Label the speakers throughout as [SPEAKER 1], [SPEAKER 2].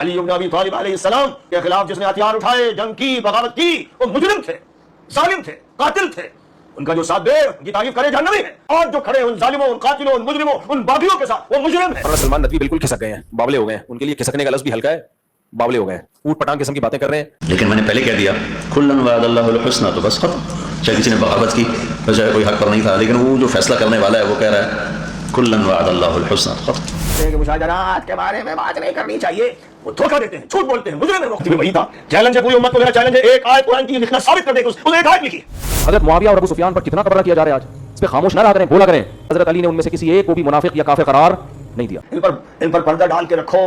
[SPEAKER 1] अली इब्न अबी तालिब अलैहिस्सलाम के खिलाफ जिसने हथियार उठाए, जंग की, बगावत की, वो मुजरिम थे, जालिम थे, कातिल थे। उनका जो साथ दे, उनकी तारीफ करे जहन्नमी है। और जो खड़े उन जालिमों, उन कातिलों, उन मुजरिमों, उन बागियों के साथ, वो मुजरिम है।
[SPEAKER 2] सलमान नदवी बिल्कुल खिसक गए हैं, बावले हो गए हैं। उनके लिए खिसकने का लफ्ज़ भी हल्का है, बावले हो गए हैं, ऊट पटांग किस्म की बातें कर रहे हैं।
[SPEAKER 3] लेकिन मैंने पहले कह दिया कुल्लन वअदल्लाहुल हुस्ना, तो बस खत्म। चाहे किसी ने बगावत की, तो चाहे कोई हक पर नहीं था, लेकिन वो जो फैसला करने वाला है वो कह रहा है कुल्लन वअदल्लाहुल हुस्ना, खत्म।
[SPEAKER 1] मुशाजरात के बारे में बात नहीं करनी चाहिए, वो धोखा देते हैं, झूठ बोलते हैं, मुजरिम है। वक्त में वही था। चैलेंज है पूरी उम्मत को, मेरा चैलेंज है, एक आयत कुरान की लिखना साबित कर दे, उस एक आयत लिखी।
[SPEAKER 2] हजरत मुआविया और अबू सुफियान पर कितना तबर्रा किया जा रहा है आज, इस पे खामोश ना रहा करें, बोला करें। हजरत अली ने उनमें से किसी एक को भी मुनाफिक या काफिर करार नहीं दिया।
[SPEAKER 1] इन पर पर्दा डाल के रखो,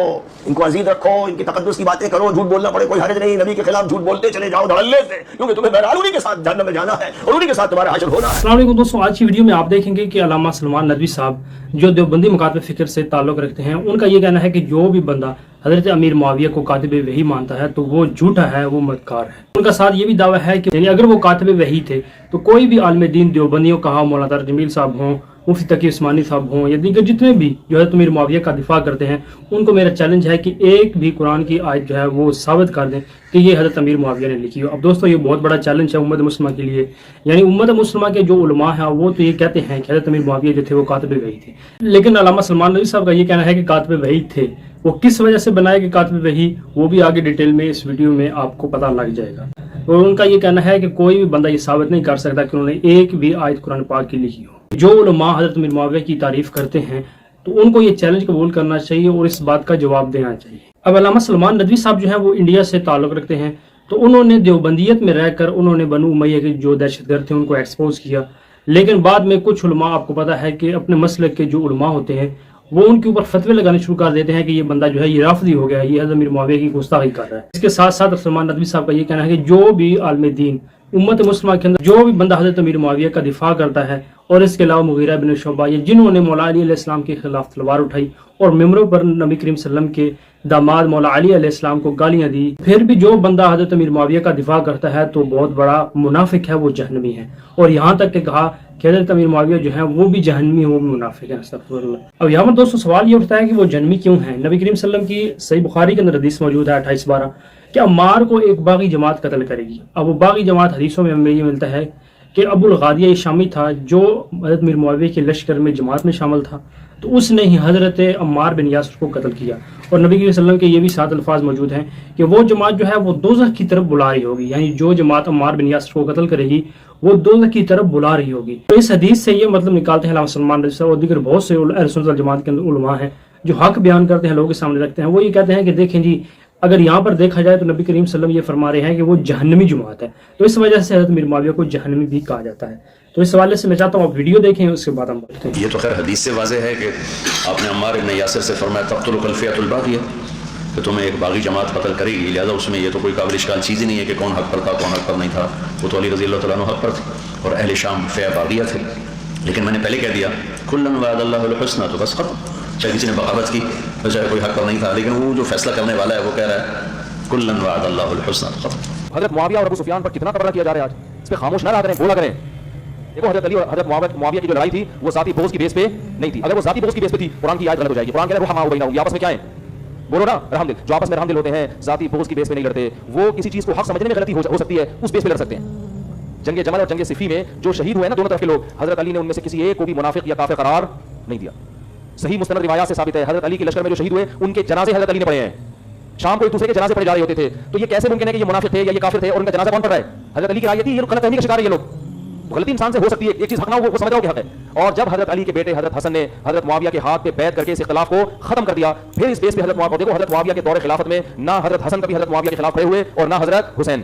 [SPEAKER 1] इनको अजीज रखो, इनकी तकद्दुस की बातें करो, झूठ बोलना पड़े कोई हर्ज नहीं, नबी के खिलाफ झूठ बोलते चले जाओ धड़ल्ले से, क्योंकि तुम्हें बहरहाल उन्हीं के साथ जहन्नम में जाना है और उन्हीं के साथ तुम्हारा हासिल होना है।
[SPEAKER 4] अस्सलाम वालेकुम दोस्तों, आज की वीडियो में आप देखेंगे कि अल्लामा सलमान नदवी साहब जो देवबंदी मकातब फिक्र से ताल्लुक़ रखते हैं, उनका ये कहना है कि जो भी बंदा हजरत अमीर मुआविया को कातिब वही मानता है तो वो झूठा है, वो मक्कार है। उनका साथ ये भी दावा है कि यानी अगर वो कातिब वही थे तो कोई भी आलिम दीन देवबंदियों कहा मौलाना जमील साहब हों, मुफ्ती तकी उस्मानी साहब हों या दीगर जितने भी जो है अमीर मुआविया का दिफा करते हैं, उनको मेरा चैलेंज है कि एक भी कुरान की आयत जो है वो साबित कर दें कि ये हजरत अमीर मुआविया ने लिखी हो। अब दोस्तों ये बहुत बड़ा चैलेंज है उम्मत मुस्लिमा के लिए, यानी उम्मत मुस्लिमा के जो उलमा हैं वो तो ये कहते हैं कि हजरत अमीर मुआविया जो थे वो कातिब वही थे, लेकिन अल्लामा सलमान नदवी साहब का ये कहना है कि कातिब वही थे। वो किस वजह से बनाए कि कातिब वही, वो भी आगे डिटेल में इस वीडियो में आपको पता लग जाएगा। और उनका ये कहना है कि कोई भी बंदा ये साबित नहीं कर सकता कि उन्होंने एक भी आयत कुरान पाक की लिखी हो। जो उलमा हजरत अमीर मुआविया की तारीफ करते हैं तो उनको ये चैलेंज कबूल करना चाहिए और इस बात का जवाब देना चाहिए। अब अल्लामा सलमान नदवी साहब जो है वो इंडिया से ताल्लुक़ रखते हैं, तो उन्होंने देवबंदियत में रहकर उन्होंने बनु उमैया के जो दहशतगर्द थे उनको एक्सपोज किया, लेकिन बाद में कुछ उलमा, आपको पता है कि अपने मसलक के जो उलमा होते हैं वो उनके ऊपर फतवे लगाने शुरू कर देते हैं कि ये बंदा जो है ये राफदी हो गया है, ये हजरत अमीर मुआविया की गुस्ताखी कर रहा है। इसके साथ साथ सलमान नदवी साहब का ये कहना है कि जो भी आलिम दीन उम्मत मुस्लिमा के अंदर जो भी बंदा हजरत अमीर मुआविया का दिफा करता है और इसके अलावा मुगीरा बिन शुअबा ये जिन्होंने मौला अली अलैहिस्सलाम के खिलाफ तलवार उठाई और मिंबरों पर नबी करीम सल्लल्लाहु अलैहि वसल्लम के दामाद मौला अली अलैहिस्सलाम को गालियां दी, फिर भी जो बंदा हजरत अमीर मुआविया का दिफा करता है तो बहुत बड़ा मुनाफिक है, वो जहन्नमी है। और यहाँ तक कि कहा कि हजरत अमीर मुआविया जो है वो भी जहन्नमी, वो भी मुनाफिक है। अस्तगफिरुल्लाह। अब यहाँ पर दोस्तों सवाल ये उठता है कि वो जहन्नमी क्यों है। नबी करीम सल्लल्लाहु अलैहि वसल्लम की सही बुखारी के अंदर हदीस मौजूद है 28-12 कि अम्मार को एक बागी जमात कत्ल करेगी। अब वो बागी जमात हदीसों में हमें ये मिलता है कि अबुल गादिया ये शामी था जो हजरत अमीर मुआविया के लश्कर में जमात में शामिल था, तो उसने ही हजरत अम्मार बिन यासिर को कत्ल किया। और नबी करीम सल्लल्लाहु अलैहि वसल्लम के ये भी 7 अल्फाज मौजूद हैं कि वो जमात जो है वो दोज़ख की तरफ बुला रही होगी, यानी जो जमात अम्मार बिन यासिर को कत्ल करेगी वो दोज़ख की तरफ बुला रही होगी। तो इस हदीस से ये मतलब निकालते हैं अल्लामा सलमान नदवी साहब और दीगर बहुत से अहले सुन्नत वल जमात के अंदर उलमा हैं जो हक बयान करते हैं, लोगों के सामने रखते हैं। वो ये कहते हैं कि देखें जी, अगर यहाँ पर देखा जाए तो नबी करीम सल्लल्लाहु अलैहि वसल्लम ये फरमा रहे हैं कि वो जहन्नमी जमात है, तो इस वजह से हजरत अमीर मुआविया को जहन्नमी भी कहा जाता है। तो इस हवाले से मैं चाहता हूँ आप वीडियो देखें, उसके बाद हम बोलते हैं।
[SPEAKER 3] ये तो खैर हदीस से वाज़ेह है कि आपने अम्मार इब्न यासिर से फरमाया तक़्तुलुकल फ़ियतुल बाग़िया, कि तुम्हें एक बागी जमात कत्ल करेगी, लिहाजा उसमें ये तो कोई काबिल इश्काल चीज़ ही नहीं है कि कौन हक पर था कौन हक पर नहीं था। वो तो अली रज़ियल्लाहु तआला अन्हु हक पर थे और अहले शाम फ़िया बाग़िया थे। लेकिन मैंने पहले कह दिया कुल्लन वअदल्लाहुल हुस्ना, तो बस खत्म। चाहे किसी ने बगावत की, तो चाहे कोई हक पर नहीं था, लेकिन वो जो फैसला करने वाला है वो कह रहा है कुल्लन वअदल्लाहुल हुस्ना, तो खत्म।
[SPEAKER 2] हजरत मुआविया और अबू सुफियान पर कितना तबर्रा किया जा रहा है आज, इस पे खामोश ना रहा करें, बोला करें। देखो हजरत अली और हजरत मुआविया की जो लड़ाई थी वो ज़ाती बोझ की बेस पे नहीं थी। अगर वो ज़ाती बोझ की बेस पे थी कुरान की आयत गलत हो जाएगी। कुरान कह रहा है रुहमा बैनहुम, आपस में क्या है, बोलो ना, रहमदिल। जो आपस में रहमदिल होते हैं ज़ाती बोझ की बेस पे नहीं लड़ते, वो किसी चीज़ को हक समझने में गलती हो सकती है, उस बेस पे लड़ सकते हैं। जंग जमल और जंग सिफी में जो शहीद हुए ना दोनों तरफ के लोग, हजरत अली ने उनमें से किसी एक को भी मुनाफिक या काफिर करार नहीं दिया। सही मुस्तनद रिवायात से साबित है हजरत अली के लश्कर में जो शहीद हुए उनके जनाजे हजरत अली ने पढ़े हैं। शाम को एक दूसरे के जनाजे पढ़े जा रहे होते थे, तो ये कैसे मुमकिन है कि ये मुनाफिक थे या ये काफिर थे और उनका जनाजा कौन पढ़ रहा है? हजरत अली की राय थी ये गलत फहमी का शिकार है, ये लोग गलती इंसान से हो सकती है, एक चीज हक ना हो वो समझ रहा हो कि हक है। और जब हजरत अली के बेटे हजरत हसन ने हजरत मुआविया के हाथ पे बैत करके इस इख्तिलाफ को खत्म कर दिया, फिर इस बेस पे हजरत मुआविया, देखो हजरत मुआविया के दौर खिलाफत में ना हजरत हसन कभी हजरत मुआविया के खिलाफ खड़े हुए और ना हजरत हुसैन,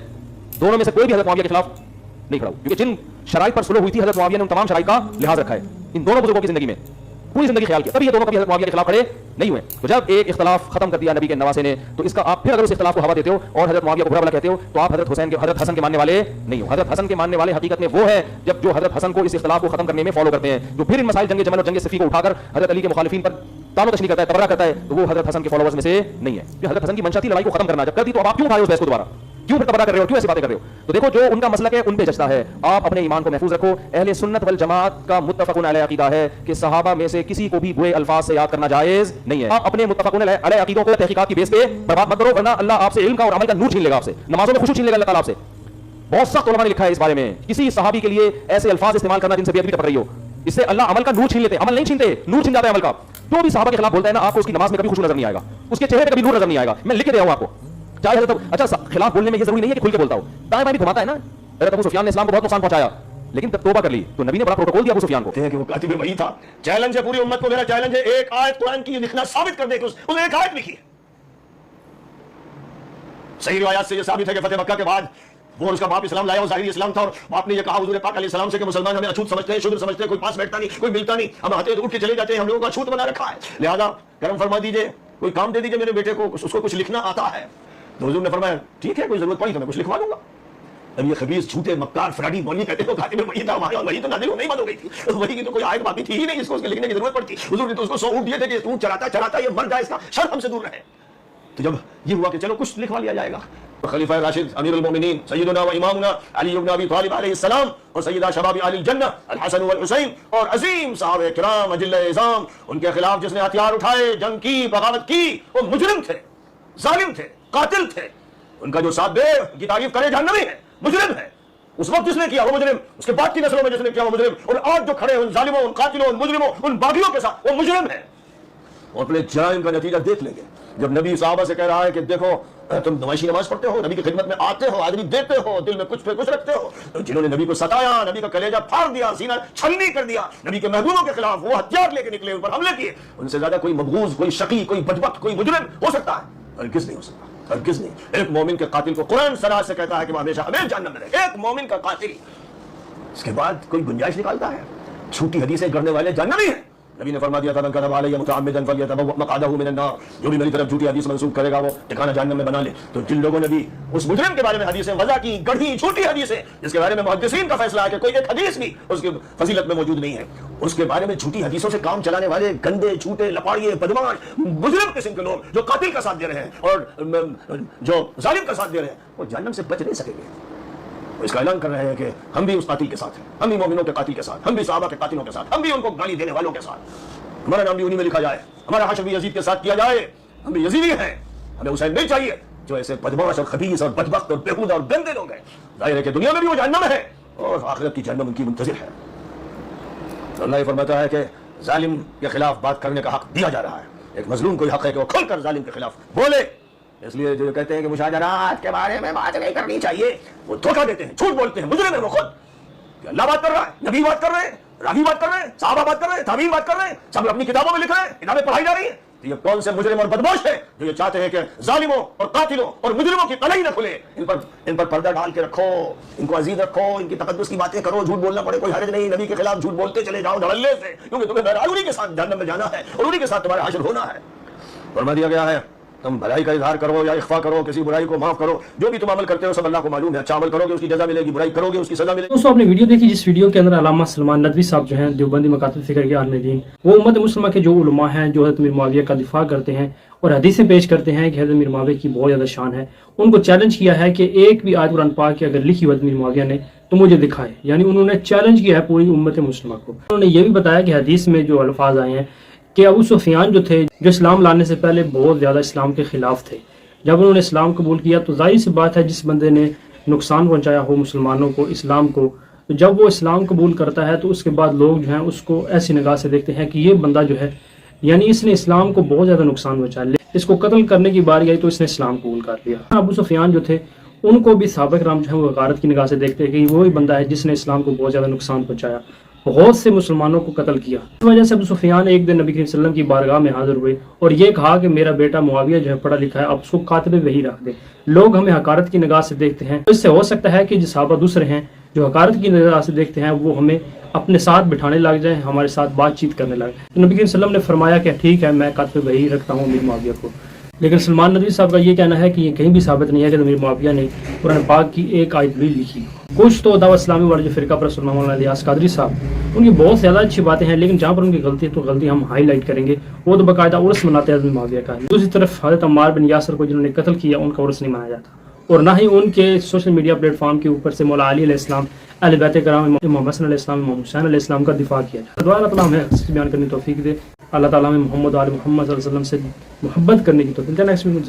[SPEAKER 2] दोनों में से कोई भी हजरत मुआविया के खिलाफ नहीं खड़ा, क्योंकि जिन शराइत पर सुलह हुई थी हजरत मुआविया ने उन तमाम शराइत का लिहाज रखा है इन दोनों बुजुर्गों की जिंदगी में, पूरी जिंदगी ख्याल किया, तभी ये दोनों कभी हजरत मुआविया के खिलाफ खड़े नहीं हुए। तो जब एक इख्तिलाफ खत्म कर दिया नबी के नवासे ने, तो इसका आप फिर अगर उस इख्तिलाफ को हवा देते हो और हजरत मुआविया को बुरा भला कहते हो, तो आप हजरत हसन के मानने वाले नहीं हो। हजरत हसन के मानने वाले हकीकत में वो है जब जो हजरत हसन को इस इख्तिलाफ को खत्म करने में फॉलो करते हैं, जो फिर इन मसाइल जंग जमल और जंग सिफी को उठाकर हजरत अली के मुखालिफिन पर तानो तशनी करता है, तबर्रा करता है, तो वो हजरत हसन के फॉलोअर्स में से नहीं है। हजरत हसन की मंशा थी लड़ाई को खत्म करना, जब कर दी तो अब आप क्यों उठाए उस बहस को दोबारा? क्यों फिर तबरा कर रहे हो, क्यों ऐसी बातें कर रहे हो? तो देखो जो उनका मसलक है उन पे जचता है, आप अपने ईमान को महफूज रखो। अहले सुन्नत वल जमात का मुत्तफकुन अलैह अकीदा है कि सहाबा में से किसी को भी बुरे अल्फाज से याद करना जायज नहीं है। आप अपने मुत्तफकुन अलैह अकीदों को तहकीकात की बेस पे बर्बाद मत करो, वरना अल्लाह आपसे इल्म का और अमल का नूर छीन लेगा, आपसे नमाजों में खुशू छीन लेगा अल्लाह ताला आपसे। बहुत सख्त उलमा ने लिखा है इस बारे में, किसी सहाबी के लिए ऐसे अल्फाज इस्तेमाल करना जिनसे बेअदबी टपक रही हो, इससे अल्लाह अमल का नूर छीन लेते, अमल नहीं छीनते, नूर छीन जाता है अमल का। जो भी सहाबा के खिलाफ बोलता है ना, आपको उसकी नमाज में कभी खुशू नजर नहीं आएगा, उसके चेहरे पे कभी नूर नजर नहीं आएगा। मैं लिख के दे रहा हूं आपको, चाहे हजरत अच्छा खिलाफ बोलने में ये जरूरी नहीं है कि खुल के बोलता हो, दाएं बाएं भी घुमाता है ना। हजरत अबू सुफियान ने इस्लाम को बहुत नुकसान पहुंचाया, लेकिन तब तौबा कर ली तो नबी ने बड़ा प्रोटोकॉल दिया अबू सुफियान को।
[SPEAKER 1] कि वो कातिब वही था। चैलेंज है पूरी उम्मत को, मेरा चैलेंज है, एक आयत कुरान की लिखना साबित कर दे कि उसने एक आयत लिखी है। सही रिवायत से ये साबित है कि फतेह मक्का के बाद वो उसका बाप इस्लाम लाया, वो ज़ाहिरी इस्लाम था, और बाप ने ये कहा हुजूर पाक अलैहि सलाम से कि मुसलमान हमें अछूत समझते हैं, शुद्र समझते हैं, कोई पास बैठता नहीं, कोई मिलता नहीं, हम आते हैं तो उठ के चले जाते हैं, हम लोगों का अछूत बना रखा है, लिहाजा करम फरमा दीजिए, कोई काम दे दीजिए मेरे बेटे को, उसको कुछ लिखना आता है। तो हुजूर ने फरमाया ठीक है, कोई जरूरत पड़ी तो मैं कुछ लिखवा दूंगा। अब ये खबीस झूठे मक्कार फ्राडी मौलवी कहते हो कातिब वही था, वही तो नाज़िल नहीं बंद हो गई थी, वही की तो कोई आयत बाकी थी ही नहीं जिसको उसके लिखने की जरूरत पड़ती। हुजूर ने तो उसको 100 ऊँट दिए थे कि ऊँट चराता चराता ये मर जाए, इसका शर हमसे दूर रहे। तो जब ये हुआ कि चलो कुछ लिखवा लिया जाएगा, तो खलीफा राशिद अमीरुल मोमिनीन सय्यदुना व इमामुना अली इब्न अबी तालिब अलैहिस्सलाम और सय्यदा शबाबी अहलिल जन्नह अल हसन वल हुसैन और अजीम साहब किराम अजिल्ले इज़ाम, उनके खिलाफ जिसने हथियार उठाए, जंग की, बगावत की, वो मुजरिम थे, जालिम थे, कातिल थे। उनका जो साथ दे उनकी तारीफ करे जहन्नमी है, मुजरिम है। उस वक्त जिसने किया वो मुजरिम, उसके बाद की नस्लों में जिसने किया वो मुजरिम, और आज जो खड़े उन जालिमों, उन कातिलों, उन मुजरिमों, उन बागियों के साथ वो मुजरिम है। और अपने जराइम का नतीजा देख लेंगे। जब नबी साहबा से कह रहा है कि देखो तुम नमाज़ी नमाज पढ़ते हो, नबी की खिदमत में आते हो, आदमी देते हो, दिल में कुछ पे कुछ रखते हो, तो जिन्होंने नबी को सताया, नबी का कलेजा फाड़ दिया, सीना छलनी कर दिया, नबी के महबूबों के खिलाफ वो हथियार लेके निकले, उन पर हमले किए, उनसे ज्यादा कोई मबगूज, कोई शकी, कोई बदबख्त, कोई मुजरिम हो सकता है? हरगिज़ नहीं हो सकता, हरगिज़ नहीं। एक मोमिन के कातिल को कुरान सराह से कहता है कि हमेशा हमें जहन्नम में रहे। एक मोमिन का कातिल, इसके बाद कोई गुंजाइश निकालता है? झूठी हदीसें गढ़ने वाले जहन्नमी हैं। नबी ने फरमा दिया था, मन कज़ब अलैया मुतअम्मिदन फल्यतबव्वअ मक़अदहु मिनन नार, जो भी मेरी तरफ झूठी हदीस मंसूब करेगा वो ठिकाना जहन्नम में बना ले। तो जिन लोगों ने भी उस मुजरिम के बारे में हदीसें वज़ा की, गढ़ी झूठी हदीसें, जिसके बारे में मुहद्दिसीन का फैसला है कि कोई एक हदीस भी उसकी फजीलत में मौजूद नहीं है, उसके बारे में झूठी हदीसों से काम चलाने वाले गंदे, झूठे, लपाड़िए, बदमाश, मुजरिम किस्म के लोग जो कातिल का साथ दे रहे हैं और जो जालिम का साथ दे रहे हैं, वो जहन्नम से बच नहीं सकेंगे। इसका ऐलान कर रहे हैं कि हम भी उस कातिल के साथ हैं, हम भी मोमिनों के कातिल के साथ, हम भी सहाबा के कातिलों के साथ, हम भी उनको गाली देने वालों के साथ, हमारा नाम भी उन्हीं में लिखा जाए, हमारा हश्र भी यजीद के साथ किया जाए। हम भी यजीदी हैं, हमें हुसैन नहीं चाहिए जो ऐसे बदमाश और खबीस और बदबख्त और बेहूदा और गंदे लोग हैं। जाहिर है कि दुनिया में भी वो जहन्नम है और आखिरत की जहन्नम उनकी मुंतज़िर है। तो अल्लाह फरमाता है कि जालिम के खिलाफ बात करने का हक दिया जा रहा है। एक मजलूम को हक है कि वो खुलकर जालिम के खिलाफ बोले। इसलिए जो कहते हैं कि मुशाजरात के बारे में बात नहीं करनी चाहिए, वो धोखा देते हैं, झूठ बोलते हैं, मुजरिम है वो खुद। अल्लाह बात कर रहा है, नबी बात कर रहे हैं, रावी बात कर रहे हैं, साहबा बात कर रहे हैं, ताबीन बात कर रहे हैं, सब अपनी किताबों में लिख रहे हैं, किताबें पढ़ाई जा रही है। तो ये कौन से मुजरिम और बदमाश है जो ये चाहते हैं कि जालिमों और कातिलों और मुजरिमों की कलाई न खुले? इन पर पर्दा डाल के रखो, इनको अजीज रखो, इनकी तकद्दुस की बातें करो, झूठ बोलना पड़े कोई हर्ज नहीं। नबी के खिलाफ झूठ बोलते चले जाओ धड़ल्ले से, क्योंकि तुम्हें बहरहाल उन्हीं के साथ जहन्नम में जाना है और उन्हीं के साथ तुम्हारा हासिल होना है। फरमा दिया गया है तुम भलाई का इजहार करो या इख्फा करो, किसी बुराई को माफ करो, जो भी तुम अमल करते हो सब अल्लाह को मालूम है। अच्छा अमल करोगे उसकी जजा मिलेगी, बुराई करोगे उसकी सजा मिलेगी।
[SPEAKER 4] दोस्तों आपने वीडियो देखी, जिस वीडियो के अंदर अल्लामा सलमान नदवी साहब जो हैं देवबंदी मकातब फिक्र के आलिम दीन, वो उम्मत मुस्लिमा के जो उलमा हैं जो हज़रत मीर मुआविया का दिफा करते हैं और हदीसें पेश करते हैं कि हज़रत मीर मुआविया की बहुत ज़्यादा शान है, उनको चैलेंज किया है कि एक भी आयत कुरान पाक की अगर लिखी हुई मीर मुआविया ने तो मुझे दिखाए। यानी उन्होंने चैलेंज किया है पूरी उम्मत मुस्लिमा को। उन्होंने ये भी बताया कि हदीस में जो अल्फाज आए हैं कि अबू सुफियान जो थे, जो इस्लाम लाने से पहले बहुत ज़्यादा इस्लाम के खिलाफ थे, जब उन्होंने इस्लाम कबूल किया तो जाहिर सी बात है जिस बंदे ने नुकसान पहुंचाया हो मुसलमानों को, इस्लाम को, तो जब वो इस्लाम कबूल करता है तो उसके बाद लोग जो हैं उसको ऐसी निगाह से देखते हैं कि ये बंदा जो है यानी इसने इस्लाम को बहुत ज़्यादा नुकसान पहुंचाया, इसको कत्ल करने की बारी आई तो इसने इस्लाम कबूल कर लिया। अबू सुफियान जो थे उनको भी सहाबा किराम जो है वो गैरत की निगाह से देखते हैं कि वही बंदा है जिसने इस्लाम को बहुत ज़्यादा नुकसान पहुंचाया, बहुत से मुसलमानों को कत्ल किया। इस वजह से अबू सुफियान एक दिन नबी करीम सल्लल्लाहु अलैहि वसल्लम की बारगाह में हाजिर हुए और ये कहा कि मेरा बेटा मुआविया जो है पढ़ा लिखा है, अब उसको कातिब वही रख दे। लोग हमें हकारत की निगाह से देखते हैं, तो इससे हो सकता है कि जो सहाबा दूसरे हैं जो हकारत की निगाह से देखते हैं वो हमें अपने साथ बिठाने लग जाए, हमारे साथ बातचीत करने लगे। तो नबी करीम सल्लल्लाहु अलैहि वसल्लम ने फरमाया कि ठीक है मैं कातिब वही रखता हूँ मीर मुआविया को। लेकिन सलमान नदवी साहब का ये कहना है कि ये कहीं भी साबित नहीं है कि मीर मुआविया ने कुरान पाक की एक आयत भी लिखी। कुछ तो दावत इस्लामी वाले जो फिरका परस्त मौलाना इलियास कादरी साहब, उनकी बहुत ज़्यादा अच्छी बातें हैं, लेकिन जहाँ पर उनकी गलती है तो गलती हम हाईलाइट करेंगे। वो तो बाकायदा उर्स मनाते हैं मीर मुआविया का। दूसरी तरफ हज़रत अम्मार बिन यासर को जिन्होंने कत्ल किया उनका उर्स नहीं मनाया जाता। और ना ही उनके सोशल मीडिया प्लेटफॉर्म के ऊपर से मौला अली अलैहिस्सलाम, अहले बैत कराम, इमाम हसन अलैहिस्सलाम, इमाम हुसैन अलैहिस्सलाम का दिफा किया जाए। दुआ अल्लाह ताला हमें हक़ बयान करने की तौफीक दे। अल्लाह ताला हमें मोहम्मद और मोहम्मद सल्लल्लाहु अलैहि वसल्लम से मोहब्बत करने की तौफीक दे। Next video